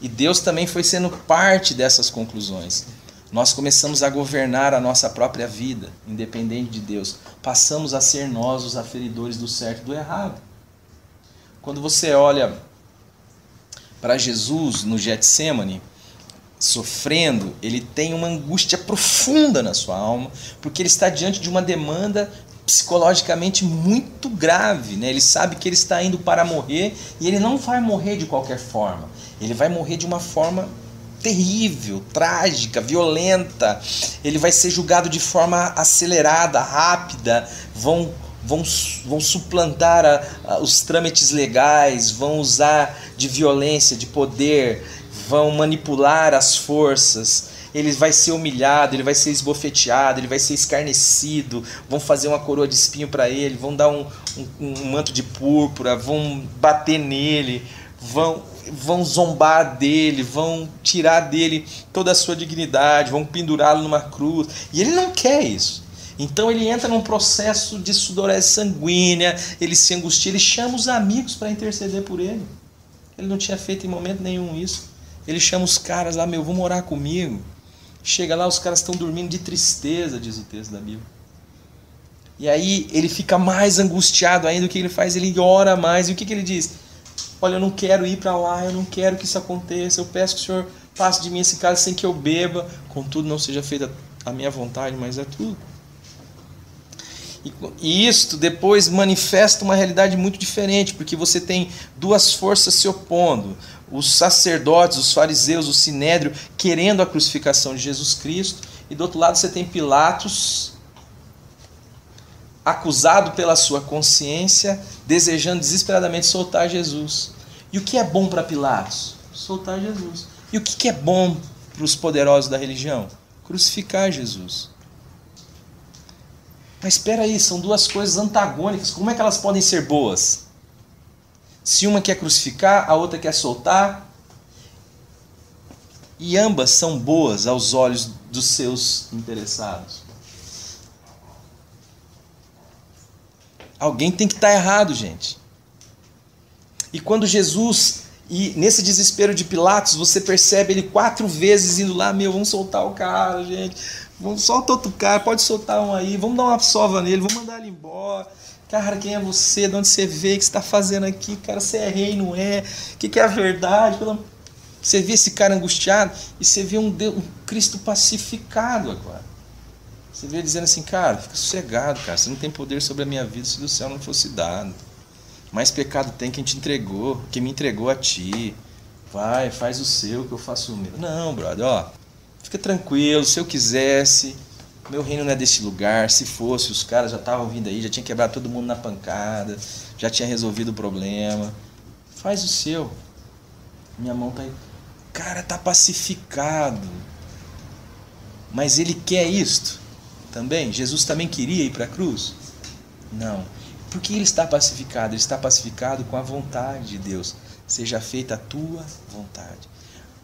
E Deus também foi sendo parte dessas conclusões. Nós começamos a governar a nossa própria vida, independente de Deus. Passamos a ser nós os aferidores do certo e do errado. Quando você olha para Jesus no Getsêmani, sofrendo, ele tem uma angústia profunda na sua alma, porque ele está diante de uma demanda psicologicamente muito grave, né? Ele sabe que ele está indo para morrer e ele não vai morrer de qualquer forma. Ele vai morrer de uma forma terrível, trágica, violenta. Ele vai ser julgado de forma acelerada, rápida. Vão suplantar os trâmites legais, vão usar de violência, de poder, vão manipular as forças. ele vai ser humilhado, ele vai ser esbofeteado, ele vai ser escarnecido, vão fazer uma coroa de espinho para ele, vão dar um manto de púrpura, vão bater nele, vão zombar dele, vão tirar dele toda a sua dignidade, vão pendurá-lo numa cruz. E ele não quer isso. Então ele entra num processo de sudorese sanguínea, ele se angustia, ele chama os amigos para interceder por ele. Ele não tinha feito em momento nenhum isso. Ele chama os caras lá, vão orar comigo. Chega lá, os caras estão dormindo de tristeza, diz o texto da Bíblia. E aí ele fica mais angustiado ainda. O que ele faz? Ele ora mais. E o que ele diz? Olha, eu não quero ir para lá, eu não quero que isso aconteça. Eu peço que o Senhor passe de mim esse cálice sem que eu beba. Contudo, não seja feita a minha vontade, mas é tudo. E isto depois manifesta uma realidade muito diferente, porque você tem duas forças se opondo. Os sacerdotes, os fariseus, o sinédrio, querendo a crucificação de Jesus Cristo. E do outro lado você tem Pilatos, acusado pela sua consciência, desejando desesperadamente soltar Jesus. E o que é bom para Pilatos? Soltar Jesus. E o que é bom para os poderosos da religião? Crucificar Jesus. Mas espera aí, são duas coisas antagônicas. Como é que elas podem ser boas? Se uma quer crucificar, a outra quer soltar. E ambas são boas aos olhos dos seus interessados. Alguém tem que estar errado, gente. E quando Jesus, e nesse desespero de Pilatos, você percebe ele 4 vezes indo lá, vamos soltar o cara, gente. Solta outro cara, pode soltar um aí, vamos dar uma sova nele, vamos mandar ele embora. Cara, quem é você? De onde você veio? O que você está fazendo aqui? Cara, você é rei, não é? O que é a verdade? Você vê esse cara angustiado e você vê um Cristo pacificado agora. Você vê ele dizendo assim, cara, fica sossegado, cara. Você não tem poder sobre a minha vida se do céu não fosse dado. Mais pecado tem quem te entregou, quem me entregou a ti. Vai, faz o seu que eu faço o meu. Não, brother, fica tranquilo, se eu quisesse, meu reino não é desse lugar. Se fosse, os caras já estavam vindo aí, já tinha quebrado todo mundo na pancada, já tinha resolvido o problema. Faz o seu. Minha mão tá aí. O cara tá pacificado. Mas ele quer isto também? Jesus também queria ir para a cruz? Não. Por que ele está pacificado? Ele está pacificado com a vontade de Deus. Seja feita a tua vontade.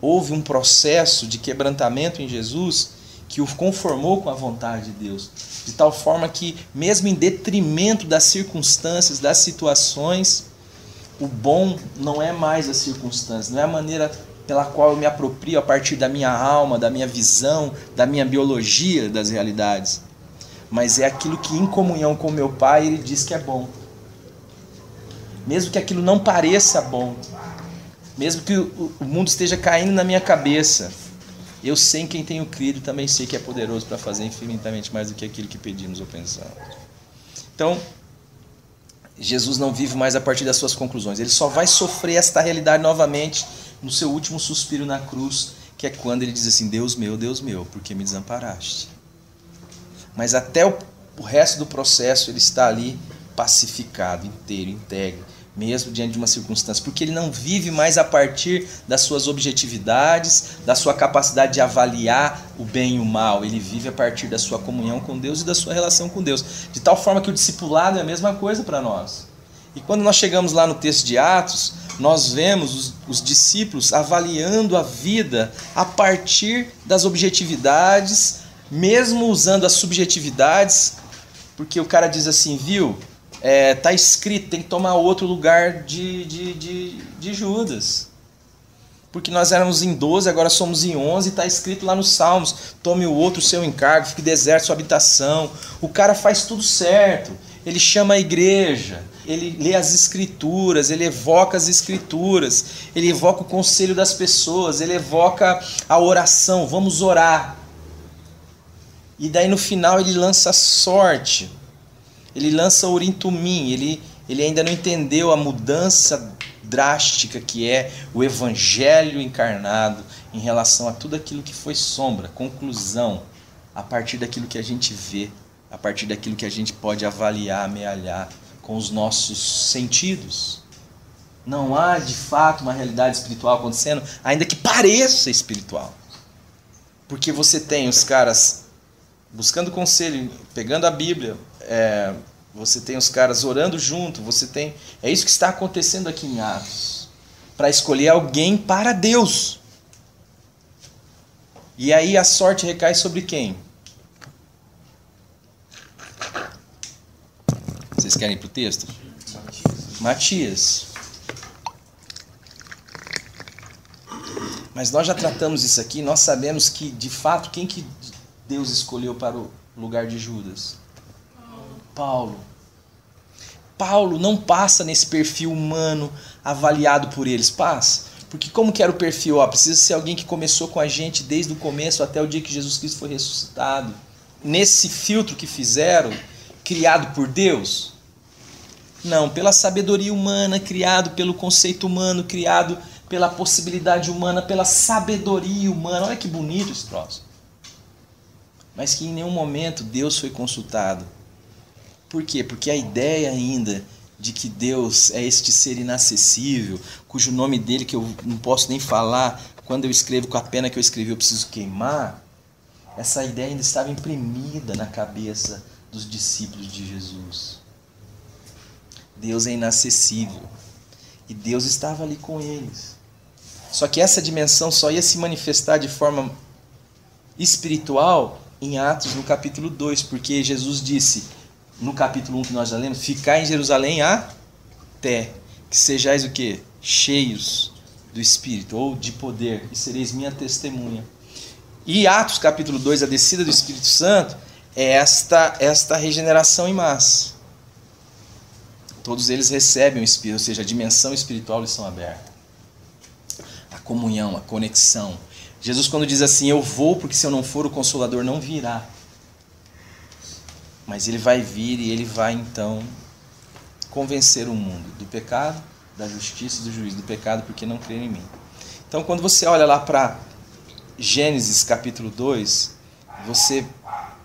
Houve um processo de quebrantamento em Jesus que o conformou com a vontade de Deus. De tal forma que, mesmo em detrimento das circunstâncias, das situações, o bom não é mais as circunstâncias, não é a maneira pela qual eu me aproprio a partir da minha alma, da minha visão, da minha biologia das realidades. Mas é aquilo que, em comunhão com meu Pai, Ele diz que é bom. Mesmo que aquilo não pareça bom, mesmo que o mundo esteja caindo na minha cabeça, eu sei em quem tenho crido e também sei que é poderoso para fazer infinitamente mais do que aquilo que pedimos ou pensamos. Então, Jesus não vive mais a partir das suas conclusões. Ele só vai sofrer esta realidade novamente no seu último suspiro na cruz, que é quando ele diz assim, Deus meu, por que me desamparaste? Mas até o resto do processo ele está ali pacificado, inteiro, íntegro, mesmo diante de uma circunstância, porque ele não vive mais a partir das suas objetividades, da sua capacidade de avaliar o bem e o mal. Ele vive a partir da sua comunhão com Deus e da sua relação com Deus, de tal forma que o discipulado é a mesma coisa para nós. E quando nós chegamos lá no texto de Atos, nós vemos os discípulos avaliando a vida a partir das objetividades, mesmo usando as subjetividades, porque o cara diz assim, viu, tá escrito, tem que tomar outro lugar de Judas. Porque nós éramos em 12, agora somos em 11, está escrito lá nos Salmos, tome o outro seu encargo, fique deserto sua habitação. O cara faz tudo certo, ele chama a igreja, ele lê as escrituras, ele evoca as escrituras, ele evoca o conselho das pessoas, ele evoca a oração, vamos orar. E daí no final ele lança a sorte, ele lança o Urim Tumim, ele ainda não entendeu a mudança drástica que é o evangelho encarnado em relação a tudo aquilo que foi sombra, conclusão, a partir daquilo que a gente vê, a partir daquilo que a gente pode avaliar, amealhar com os nossos sentidos. Não há de fato uma realidade espiritual acontecendo, ainda que pareça espiritual. Porque você tem os caras buscando conselho, pegando a Bíblia, você tem os caras orando junto, você tem... É isso que está acontecendo aqui em Atos. Para escolher alguém para Deus. E aí a sorte recai sobre quem? Vocês querem ir para o texto? Matias. Mas nós já tratamos isso aqui, nós sabemos que, de fato, quem que Deus escolheu para o lugar de Judas? Paulo. Paulo não passa nesse perfil humano avaliado por eles, passa. Porque como que era o perfil? Precisa ser alguém que começou com a gente desde o começo até o dia que Jesus Cristo foi ressuscitado. Nesse filtro que fizeram, criado por Deus? Não, pela sabedoria humana, criado pelo conceito humano, criado pela possibilidade humana, pela sabedoria humana. Olha que bonito esse troço. Mas que em nenhum momento Deus foi consultado. Por quê? Porque a ideia ainda de que Deus é este ser inacessível, cujo nome dele que eu não posso nem falar, quando eu escrevo com a pena que eu escrevi eu preciso queimar, essa ideia ainda estava imprimida na cabeça dos discípulos de Jesus. Deus é inacessível. E Deus estava ali com eles. Só que essa dimensão só ia se manifestar de forma espiritual em Atos, no capítulo 2, porque Jesus disse, no capítulo 1 que nós já lemos, ficai em Jerusalém até que sejais o quê? Cheios do Espírito, ou de poder, e sereis minha testemunha. E Atos, capítulo 2, a descida do Espírito Santo, é esta regeneração em massa. Todos eles recebem o Espírito, ou seja, a dimensão espiritual lhes são aberta. A comunhão, a conexão. Jesus quando diz assim, eu vou porque se eu não for o Consolador não virá. Mas ele vai vir e ele vai então convencer o mundo do pecado, da justiça e do juízo. Do pecado porque não crê em mim. Então quando você olha lá para Gênesis capítulo 2, você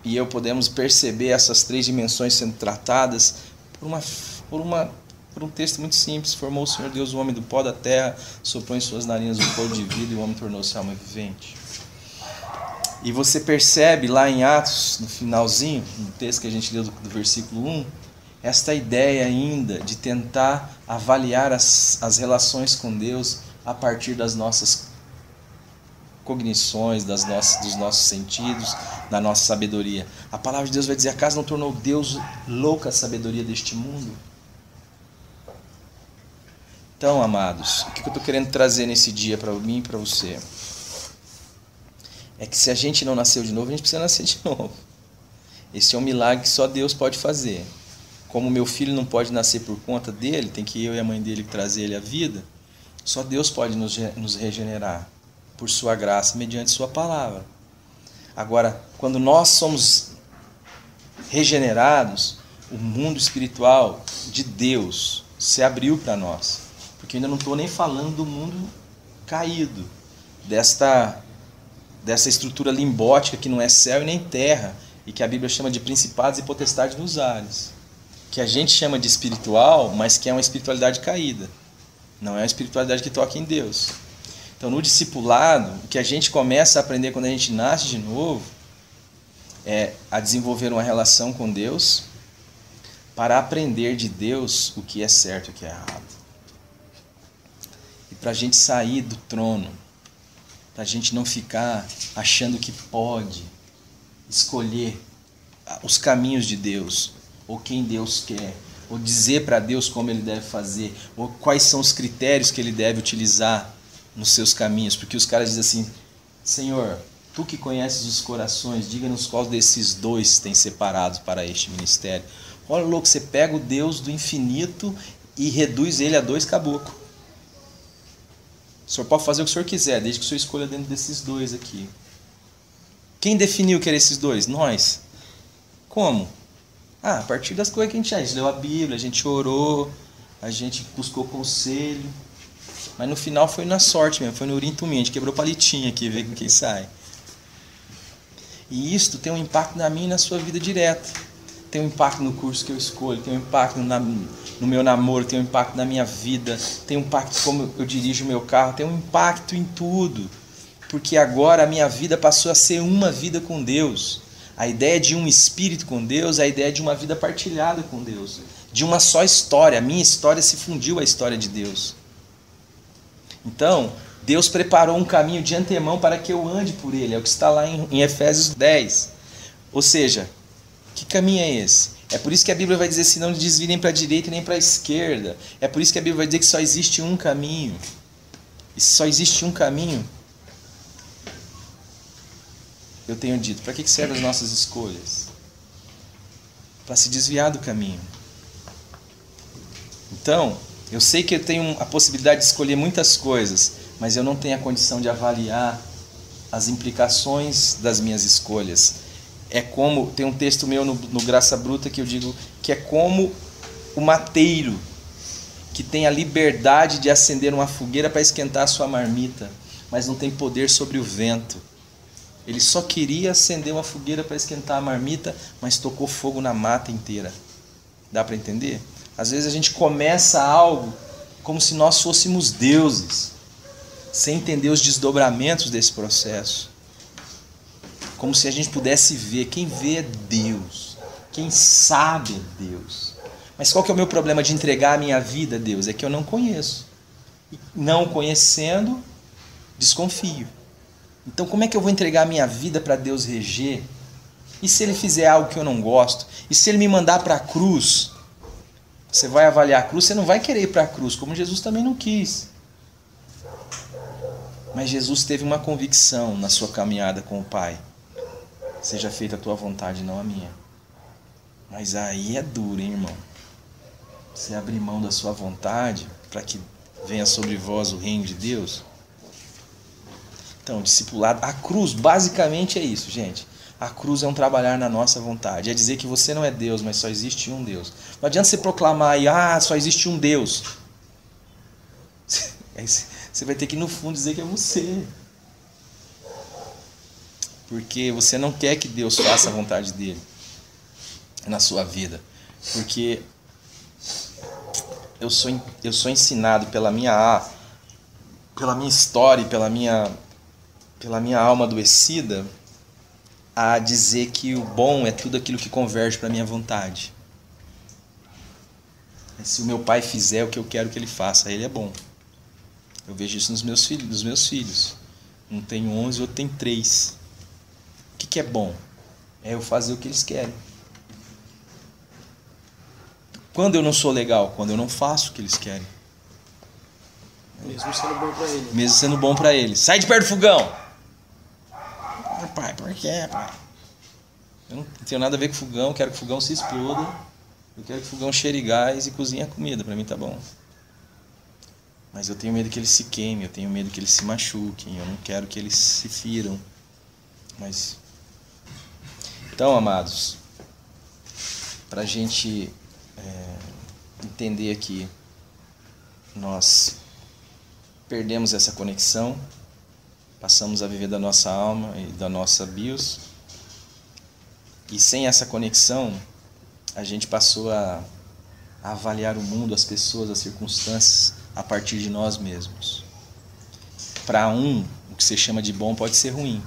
e eu podemos perceber essas três dimensões sendo tratadas por um texto muito simples. Formou o Senhor Deus o homem do pó da terra, soprou em suas narinas o fôlego de vida e o homem tornou-se alma vivente. E você percebe lá em Atos, no finalzinho, no texto que a gente leu do versículo 1, esta ideia ainda de tentar avaliar as relações com Deus a partir das nossas cognições, dos nossos sentidos, da nossa sabedoria. A palavra de Deus vai dizer, acaso não tornou Deus louca a sabedoria deste mundo? Então, amados, o que eu estou querendo trazer nesse dia para mim e para você? É que se a gente não nasceu de novo, a gente precisa nascer de novo. Esse é um milagre que só Deus pode fazer. Como meu filho não pode nascer por conta dele, tem que eu e a mãe dele trazer ele à vida, só Deus pode nos regenerar por sua graça, mediante sua palavra. Agora, quando nós somos regenerados, o mundo espiritual de Deus se abriu para nós. Porque eu ainda não estou nem falando do mundo caído, dessa estrutura limbótica que não é céu e nem terra, e que a Bíblia chama de principados e potestades nos ares. Que a gente chama de espiritual, mas que é uma espiritualidade caída. Não é uma espiritualidade que toca em Deus. Então, no discipulado, o que a gente começa a aprender quando a gente nasce de novo é a desenvolver uma relação com Deus para aprender de Deus o que é certo e o que é errado. E para a gente sair do trono, para a gente não ficar achando que pode escolher os caminhos de Deus, ou quem Deus quer, ou dizer para Deus como Ele deve fazer, ou quais são os critérios que Ele deve utilizar nos seus caminhos, porque os caras dizem assim, Senhor, Tu que conheces os corações, diga-nos qual desses dois tem separados para este ministério. Olha, louco, você pega o Deus do infinito e reduz Ele a dois caboclos. O Senhor pode fazer o que o Senhor quiser, desde que o Senhor escolha dentro desses dois aqui. Quem definiu que eram esses dois? Nós. Como? A partir das coisas que a gente leu a Bíblia, a gente orou, a gente buscou conselho. Mas no final foi na sorte mesmo, foi no urintumim, a gente quebrou palitinho aqui, ver com quem sai. E isto tem um impacto na minha e na sua vida direta. Tem um impacto no curso que eu escolho, tem um impacto no meu namoro, tem um impacto na minha vida, tem um impacto como eu dirijo o meu carro, tem um impacto em tudo. Porque agora a minha vida passou a ser uma vida com Deus. A ideia de um espírito com Deus é a ideia de uma vida partilhada com Deus. De uma só história. A minha história se fundiu à história de Deus. Então, Deus preparou um caminho de antemão para que eu ande por ele. É o que está lá em Efésios 10. Ou seja, que caminho é esse? É por isso que a Bíblia vai dizer assim, não desviem nem para a direita nem para a esquerda. É por isso que a Bíblia vai dizer que só existe um caminho. E se só existe um caminho, eu tenho dito, para que servem as nossas escolhas? Para se desviar do caminho. Então, eu sei que eu tenho a possibilidade de escolher muitas coisas, mas eu não tenho a condição de avaliar as implicações das minhas escolhas. É como, tem um texto meu no Graça Bruta que eu digo que é como o mateiro que tem a liberdade de acender uma fogueira para esquentar a sua marmita, mas não tem poder sobre o vento. Ele só queria acender uma fogueira para esquentar a marmita, mas tocou fogo na mata inteira. Dá para entender? Às vezes a gente começa algo como se nós fôssemos deuses, sem entender os desdobramentos desse processo. Como se a gente pudesse ver. Quem vê é Deus. Quem sabe é Deus. Mas qual que é o meu problema de entregar a minha vida a Deus? É que eu não conheço. E não conhecendo, desconfio. Então como é que eu vou entregar a minha vida para Deus reger? E se Ele fizer algo que eu não gosto? E se Ele me mandar para a cruz? Você vai avaliar a cruz, você não vai querer ir para a cruz, como Jesus também não quis. Mas Jesus teve uma convicção na sua caminhada com o Pai. Seja feita a tua vontade, não a minha. Mas aí é duro, hein, irmão? Você abrir mão da sua vontade para que venha sobre vós o reino de Deus. Então, discipulado, a cruz basicamente é isso, gente. A cruz é um trabalhar na nossa vontade. É dizer que você não é Deus, mas só existe um Deus. Não adianta você proclamar aí, só existe um Deus. Aí você vai ter que no fundo dizer que é você. Porque você não quer que Deus faça a vontade dele na sua vida. Porque eu sou ensinado pela minha história e pela minha alma adoecida a dizer que o bom é tudo aquilo que converge para a minha vontade. Se o meu pai fizer o que eu quero que ele faça, ele é bom. Eu vejo isso nos meus filhos. Um tem 11, o outro tem 3. O que é bom? É eu fazer o que eles querem. Quando eu não sou legal? Quando eu não faço o que eles querem. Mesmo sendo bom para eles. Mesmo sendo bom para eles. Sai de perto do fogão! Pai, por quê, pai? Eu não tenho nada a ver com fogão, quero que o fogão se exploda. Eu quero que o fogão cheire gás e cozinhe a comida, para mim tá bom. Mas eu tenho medo que eles se queimem, eu tenho medo que eles se machuquem, eu não quero que eles se firam. Mas... Então, amados, para a gente entender aqui, nós perdemos essa conexão, passamos a viver da nossa alma e da nossa bios, e sem essa conexão, a gente passou a avaliar o mundo, as pessoas, as circunstâncias, a partir de nós mesmos. Para o que você chama de bom pode ser ruim.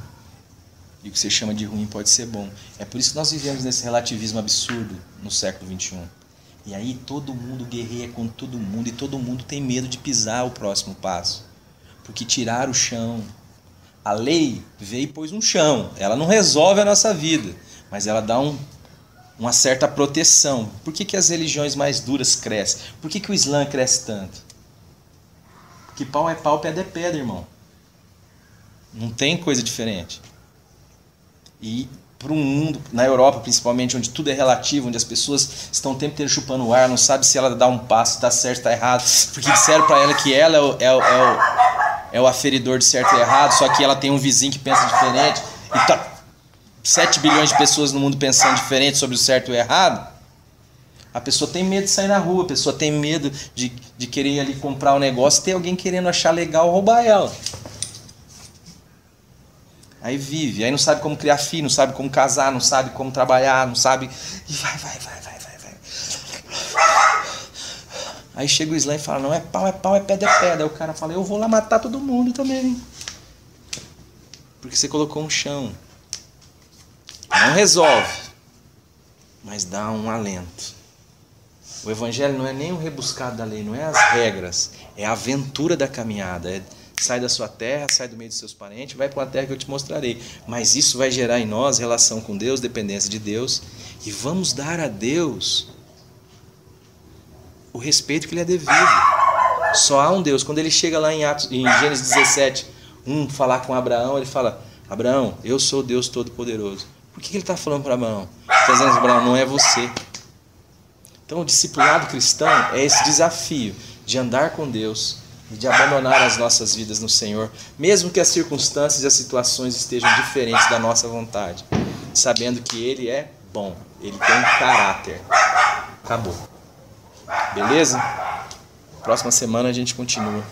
E o que você chama de ruim pode ser bom. É por isso que nós vivemos nesse relativismo absurdo no século XXI. E aí todo mundo guerreia com todo mundo e todo mundo tem medo de pisar o próximo passo. Porque tiraram o chão. A lei veio e pôs um chão. Ela não resolve a nossa vida, mas ela dá uma certa proteção. Por que as religiões mais duras crescem? Por que o Islã cresce tanto? Porque pau é pau, pedra é pedra, irmão. Não tem coisa diferente. E para um mundo, na Europa principalmente, onde tudo é relativo, onde as pessoas estão o tempo inteiro chupando o ar, não sabe se ela dá um passo, está certo, está errado, porque disseram para ela que ela é o aferidor de certo e errado, só que ela tem um vizinho que pensa diferente, e tá 7 bilhões de pessoas no mundo pensando diferente sobre o certo e o errado. A pessoa tem medo de sair na rua, a pessoa tem medo de querer ir ali comprar um negócio e ter alguém querendo achar legal roubar ela. Aí vive, aí não sabe como criar filho, não sabe como casar, não sabe como trabalhar, não sabe... E vai. Aí chega o Islã e fala, não, é pau, é pedra, é pedra. Aí o cara fala, eu vou lá matar todo mundo também. Porque você colocou um chão. Não resolve, mas dá um alento. O evangelho não é nem o rebuscado da lei, não é as regras, é a aventura da caminhada. Sai da sua terra, sai do meio dos seus parentes, vai para uma terra que eu te mostrarei. Mas isso vai gerar em nós relação com Deus, dependência de Deus, e vamos dar a Deus o respeito que lhe é devido. Só há um Deus. Quando ele chega lá em Gênesis 17, falar com Abraão, ele fala: Abraão, eu sou o Deus Todo-Poderoso. Por que ele está falando para Abraão? Ele está dizendo: Abraão, não é você. Então o discipulado cristão é esse desafio de andar com Deus e de abandonar as nossas vidas no Senhor, mesmo que as circunstâncias e as situações estejam diferentes da nossa vontade, sabendo que Ele é bom, Ele tem um caráter. Acabou. Beleza? Próxima semana a gente continua.